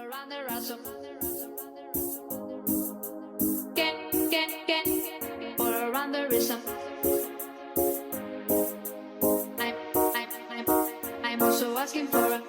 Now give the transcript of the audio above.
around the ransom. Get, all around the rhythm. I'm also asking for a